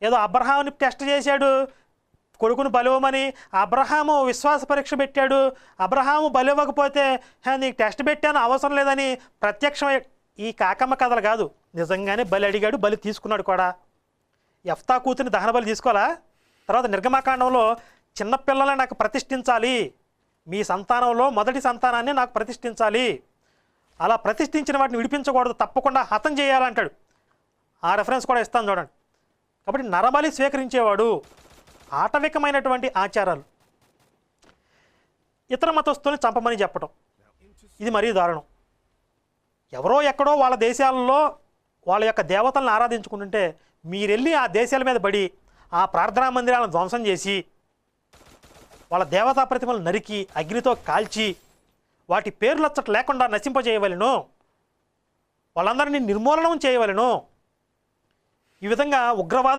ఏదో అబ్రహాముని టెస్ట్ చేశాడు, కొడుకును బలివ్వమని. అబ్రహాము విశ్వాస పరీక్ష పెట్టాడు. అబ్రహాము బలివ్వకపోతే నీకు టెస్ట్ పెట్టాను అవసరం లేదని ప్రత్యక్షం. ఈ కాకమ్మ కథలు కాదు, నిజంగానే బలి అడిగాడు, బలి తీసుకున్నాడు కూడా. యెఫ్తా కూతుని దహన బలి తీసుకోవాలా? తర్వాత నిర్గమాకాండంలో చిన్నపిల్లలని నాకు ప్రతిష్ఠించాలి, మీ సంతానంలో మొదటి సంతానాన్ని నాకు ప్రతిష్ఠించాలి, అలా ప్రతిష్ఠించిన వాటిని విడిపించకూడదు, తప్పకుండా హతం చేయాలంటాడు. ఆ రెఫరెన్స్ కూడా ఇస్తాను చూడండి. కాబట్టి నరబలి స్వీకరించేవాడు. ఆటవికమైనటువంటి ఆచారాలు. ఇతర మతస్థుల్ని చంపమని చెప్పటం, ఇది మరీ దారుణం. ఎవరో ఎక్కడో వాళ్ళ దేశాలలో వాళ్ళ యొక్క దేవతలను ఆరాధించుకుంటుంటే మీరెళ్ళి ఆ దేశాల మీద పడి ఆ ప్రార్థనా మందిరాలను ధ్వంసం చేసి వాళ్ళ దేవతా ప్రతిమలు నరికి అగ్నితో కాల్చి వాటి పేర్లచ్చట లేకుండా నశింపజేయవలెను, వాళ్ళందరినీ నిర్మూలనం చేయవలెను. ఈ విధంగా ఉగ్రవాద